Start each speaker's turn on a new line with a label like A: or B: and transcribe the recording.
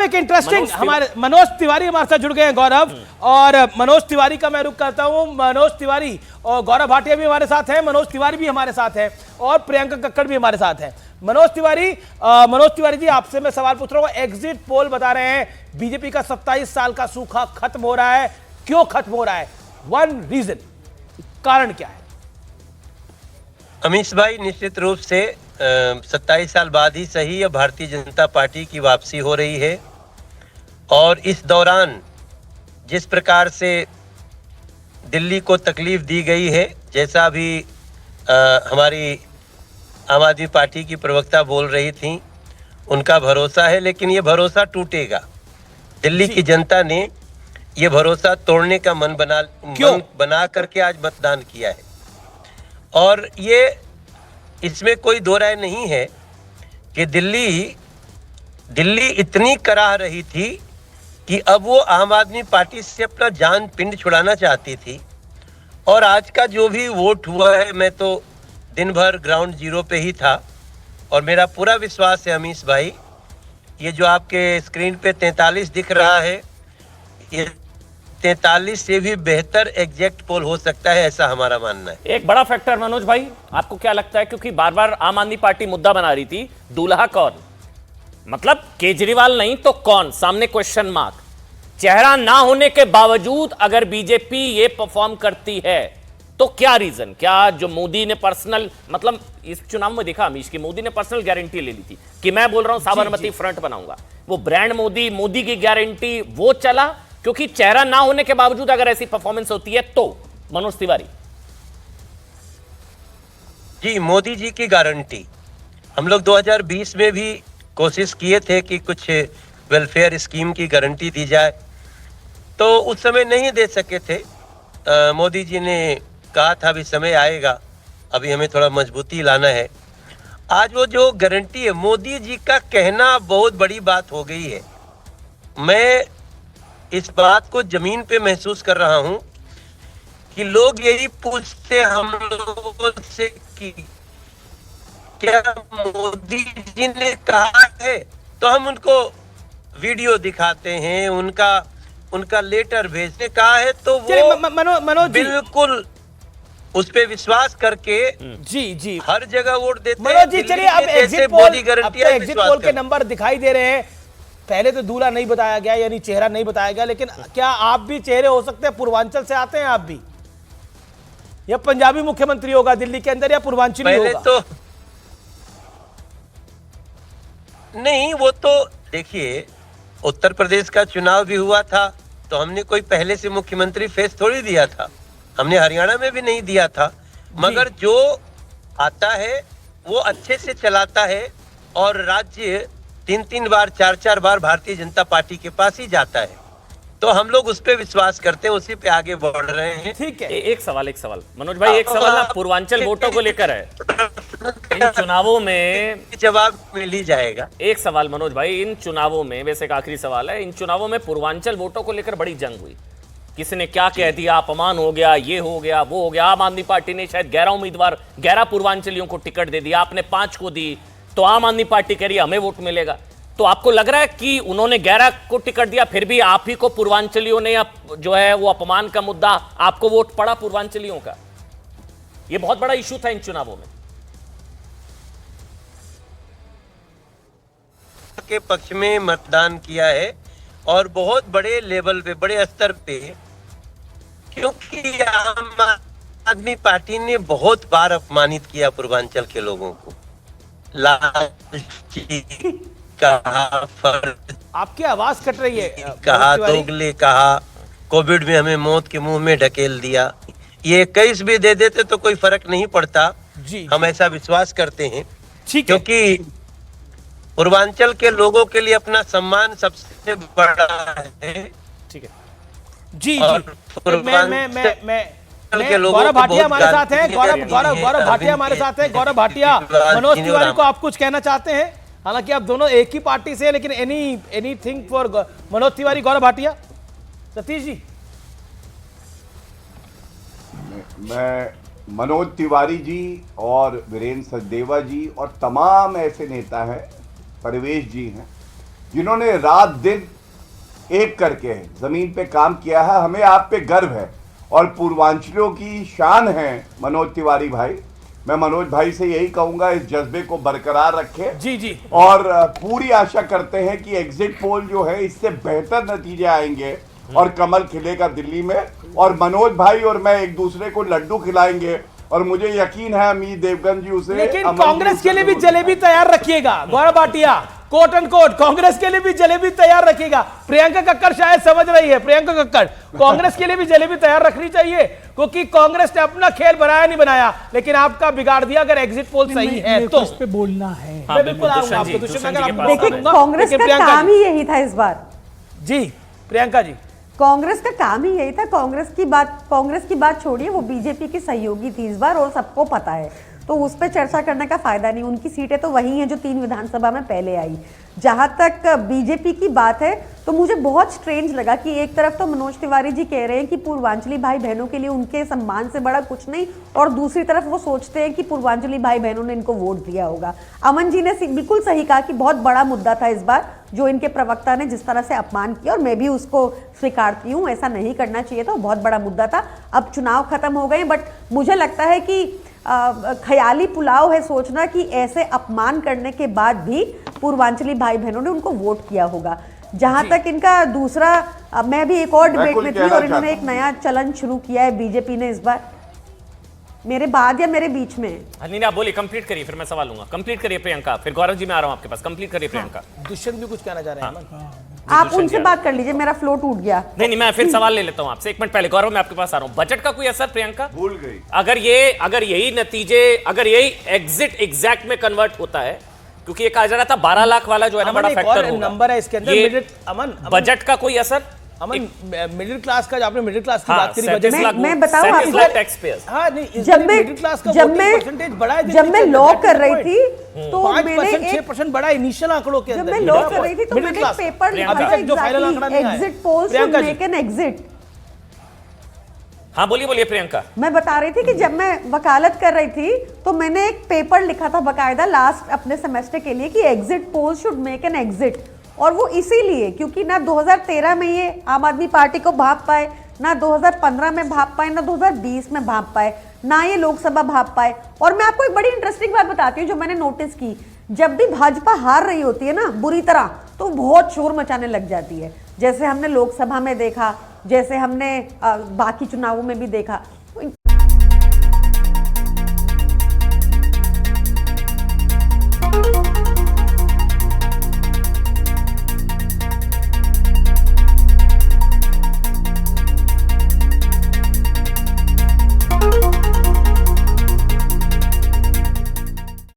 A: एक इंटरेस्टिंग हमारे मनोज तिवारी हमारे साथ जुड़ गए हैं गौरव, और मनोज तिवारी का मैं रुख करता हूं। मनोज तिवारी और गौरव भाटिया भी हमारे साथ हैं, मनोज तिवारी भी हमारे साथ है और प्रियंका कक्कड़ भी हमारे साथ है। मनोज तिवारी जी, आपसे मैं सवाल पूछ रहा हूं। एग्जिट पोल बता रहे हैं बीजेपी का 27 साल का सूखा खत्म हो रहा है। क्यों खत्म हो रहा है? वन रीजन, कारण क्या है?
B: अमीश भाई, निश्चित रूप से 27 साल बाद ही सही अब भारतीय जनता पार्टी की वापसी हो रही है। और इस दौरान जिस प्रकार से दिल्ली को तकलीफ दी गई है, जैसा अभी हमारी आम आदमी पार्टी की प्रवक्ता बोल रही थी, उनका भरोसा है, लेकिन ये भरोसा टूटेगा। दिल्ली की जनता ने ये भरोसा तोड़ने का मन बना करके आज मतदान किया है। और ये इसमें कोई दो राय नहीं है कि दिल्ली इतनी कराह रही थी कि अब वो आम आदमी पार्टी से अपना जान पिंड छुड़ाना चाहती थी। और आज का जो भी वोट हुआ है, मैं तो दिन भर ग्राउंड जीरो पे ही था, और मेरा पूरा विश्वास है अमीश भाई, ये जो आपके स्क्रीन पे 43 दिख रहा है, ये 43 से भी बेहतर एग्जैक्ट पोल हो सकता है, ऐसा हमारा मानना है।
C: एक बड़ा फैक्टर मनोज भाई, आपको क्या लगता है, क्योंकि बार बार आम आदमी पार्टी मुद्दा बना रही थी, दूल्हा कौन? मतलब केजरीवाल नहीं तो कौन? सामने क्वेश्चन मार्क। चेहरा ना होने के बावजूद अगर बीजेपी ये परफॉर्म करती है तो क्या रीजन? क्या जो मोदी ने पर्सनल, मतलब इस चुनाव में देखा अमीश की मोदी ने पर्सनल गारंटी ले ली थी कि मैं बोल रहा हूं साबरमती फ्रंट बनाऊंगा, वो ब्रांड मोदी की गारंटी वो चला, क्योंकि चेहरा ना होने के बावजूद अगर ऐसी परफॉर्मेंस होती है तो? मनोज तिवारी
B: जी, मोदी जी की गारंटी हम लोग 2020 में भी कोशिश किए थे कि कुछ वेलफेयर स्कीम की गारंटी दी जाए, तो उस समय नहीं दे सके थे। मोदी जी ने कहा था अभी समय आएगा, अभी हमें थोड़ा मजबूती लाना है। आज वो जो गारंटी है, मोदी जी का कहना बहुत बड़ी बात हो गई है। मैं इस बात को जमीन पे महसूस कर रहा हूं कि लोग यही पूछते हम लोगों से कि क्या मोदी जी ने कहा है, तो हम उनको वीडियो दिखाते हैं, उनका लेटर भेजने कहा है, तो वो मनोज बिल्कुल उस पे विश्वास करके
A: जी
B: हर जगह वोट देते हैं।
A: मनोज जी, चलिए अब एग्जिट पोल के नंबर दिखाई दे रहे हैं। पहले तो दूल्हा नहीं बताया गया, यानी चेहरा नहीं बताया गया, लेकिन क्या आप भी चेहरे हो सकते हैं? पूर्वांचल से आते हैं आप भी, या पंजाबी मुख्यमंत्री होगा दिल्ली के अंदर, या पूर्वांचली होगा?
B: तो नहीं, वो तो देखिए, उत्तर प्रदेश का चुनाव भी हुआ था तो हमने कोई पहले से मुख्यमंत्री फेस थोड़ी दिया था, हमने हरियाणा में भी नहीं दिया था। मगर जो आता है वो अच्छे से चलाता है, और राज्य 3-3 बार 4-4 बार भारतीय जनता पार्टी के पास ही जाता है, तो हम लोग उस पे विश्वास करते हैं, उसी पे आगे बढ़ रहे हैं।
A: ठीक है।
C: एक सवाल मनोज भाई, एक सवाल ना पूर्वांचल वोटों को लेकर है। इन चुनावों में
B: जवाब मिल ही जाएगा।
C: एक सवाल मनोज भाई, इन चुनावों में, वैसे एक आखिरी सवाल है, इन चुनावों में पूर्वांचल वोटों को लेकर बड़ी जंग हुई। किसी ने क्या कह दिया, अपमान हो गया, ये हो गया, वो हो गया। आम आदमी पार्टी ने शायद 11 पूर्वांचलियों को टिकट दे दिया, आपने 5 को दी, तो आम आदमी पार्टी कह रही है हमें वोट मिलेगा। तो आपको लग रहा है कि उन्होंने 11 को टिकट दिया, फिर भी आप ही को पूर्वांचलियों ने जो है वो अपमान का मुद्दा, आपको वोट पड़ा पूर्वांचलियों का? ये बहुत बड़ा इशू था इन चुनावों में।
B: के पक्ष में मतदान किया है, और बहुत बड़े लेवल पे, बड़े स्तर पे, क्योंकि आम आदमी पार्टी ने बहुत बार अपमानित किया पूर्वांचल के लोगों को, लालची कहा,
A: आपकी आवाज कट रही है,
B: कहा दोगले कहा, कोविड में हमें मौत के मुंह में ढकेल दिया। ये 21 भी दे देते तो कोई फर्क नहीं पड़ता जी, हम ऐसा विश्वास करते हैं, क्योंकि पूर्वांचल के लोगों के लिए अपना सम्मान सबसे बड़ा है।
A: ठीक है जी। गौरव भाटिया हमारे साथ हैं, गौरव भाटिया हमारे साथ हैं। गौरव भाटिया, मनोज तिवारी को आप कुछ कहना चाहते हैं? हालांकि आप दोनों एक ही पार्टी से हैं, लेकिन एनीथिंग फॉर मनोज तिवारी, गौरव भाटिया। सतीश जी,
D: मैं मनोज तिवारी जी और वीरेंद्र सचदेवा जी और तमाम ऐसे नेता हैं, परवेश जी हैं, जिन्होंने रात दिन एक करके जमीन पे काम किया है। हमें आप पे गर्व है और पूर्वांचलियों की शान है मनोज तिवारी भाई। मैं मनोज भाई से यही कहूंगा, इस जज्बे को बरकरार रखें।
A: जी जी।
D: और पूरी आशा करते हैं कि एग्जिट पोल जो है इससे बेहतर नतीजे आएंगे और कमल खिलेगा दिल्ली में, और मनोज भाई और मैं एक दूसरे को लड्डू खिलाएंगे। और मुझे यकीन है अमित देवगन जी उसे,
A: लेकिन कांग्रेस के लिए भी जलेबी तैयार रखिएगा Gaurav Bhatia, quote end quote Congress के लिए भी जलेबी तैयार रखिएगा। प्रियंका कक्कड़ शायद समझ रही है, प्रियंका कक्कड़ कांग्रेस के लिए भी जलेबी तैयार रखनी चाहिए, क्योंकि कांग्रेस ने अपना खेल बनाया नहीं बनाया, लेकिन आपका बिगाड़ दिया अगर एग्जिट पोल सही है तो।
E: इस पे बोलना है।
C: हाँ,
A: बिल्कुल आऊंगा आपको
C: दुष्यंत
A: दुष्यंत
C: जी के
A: अगर
C: पास
A: आप
C: आऊंगा।
F: कांग्रेस का काम ही यही था इस बार।
A: जी प्रियंका जी,
F: कांग्रेस का काम ही यही था। कांग्रेस की बात छोड़िए, वो बीजेपी की सहयोगी थी इस बार और सबको पता है, तो उस पर चर्चा करने का फायदा नहीं। उनकी सीटें तो वही हैं जो 3 विधानसभा में पहले आई। जहां तक बीजेपी की बात है तो मुझे बहुत स्ट्रेंज लगा कि एक तरफ तो मनोज तिवारी जी कह रहे हैं कि पूर्वांचली भाई बहनों के लिए उनके सम्मान से बड़ा कुछ नहीं, और दूसरी तरफ वो सोचते हैं कि पूर्वांचली भाई बहनों ने इनको वोट दिया होगा। अमन जी ने बिल्कुल सही कहा कि बहुत बड़ा मुद्दा था इस बार जो इनके प्रवक्ता ने जिस तरह से अपमान किया, और मैं भी उसको स्वीकारती हूँ, ऐसा नहीं करना चाहिए था, बहुत बड़ा मुद्दा था। अब चुनाव खत्म हो गए, बट मुझे लगता है कि ख्याली पुलाव है सोचना कि ऐसे अपमान करने के बाद भी पूर्वांचली भाई बहनों ने उनको वोट किया होगा। जहां तक इनका दूसरा, मैं भी एक और डिबेट में थी और इन्होंने एक नया चलन शुरू किया है बीजेपी ने इस बार, मेरे बाद या मेरे बीच में।
C: नहीं आप बोलिए, कंप्लीट करिए, फिर मैं सवाल लूंगा। कंप्लीट करिए प्रियंका, फिर गौरव जी मैं आ रहा हूं आपके पास। कंप्लीट करिए प्रियंका।
A: दुष्यंत भी कुछ कहना चाह रहे हैं अमन?
F: आप उनसे बात कर लीजिए, मेरा फ्लो टूट गया।
C: नहीं मैं फिर सवाल ले लेता हूं आपसे। 1 मिनट पहले गौरव मैं आपके पास आ रहा हूं। बजट का कोई असर प्रियंका?
D: भूल गई।
C: अगर यही नतीजे, अगर यही एग्जिट एग्जैक्ट में कन्वर्ट होता है, क्योंकि ये कहा जा रहा था 12 लाख वाला जो है ना बड़ा फैक्टर होगा,
A: नंबर है इसके अंदर। अमन
C: बजट का कोई असर?
A: अमन मिडिल क्लास का, आपने मिडिल क्लास की
C: हाँ,
A: बात करी, बजट
F: मैं बताऊं आपको,
C: टैक्स पेयर्स।
A: हाँ नहीं,
F: जब
A: मिडिल क्लास का
F: मैं
A: परसेंटेज बढ़ा है,
F: जब मैं लॉ कर रही थी तो
A: 5% 6% बढ़ा इनिशियल आंकड़ों के
F: जब
A: अंदर।
F: मैं लॉ कर रही थी तो मैंने एक पेपर लिखा था,
A: जो फाइनल आंकड़ा नहीं आया।
F: Exit poll should make an exit.
C: हाँ बोलिए प्रियंका।
F: मैं बता रही थी कि जब मैं वकालत कर रही थी तो मैंने एक पेपर लिखा था बकायदा लास्ट अपने सेमेस्टर के लिए कि exit poll should make an exit, और वो इसीलिए क्योंकि ना 2013 में ये आम आदमी पार्टी को भाप पाए, ना 2015 में भाप पाए, ना 2020 में भाप पाए, ना ये लोकसभा भाप पाए। और मैं आपको एक बड़ी इंटरेस्टिंग बात बताती हूँ जो मैंने नोटिस की, जब भी भाजपा हार रही होती है ना बुरी तरह, तो बहुत शोर मचाने लग जाती है, जैसे हमने लोकसभा में देखा, जैसे हमने बाकी चुनावों में भी देखा।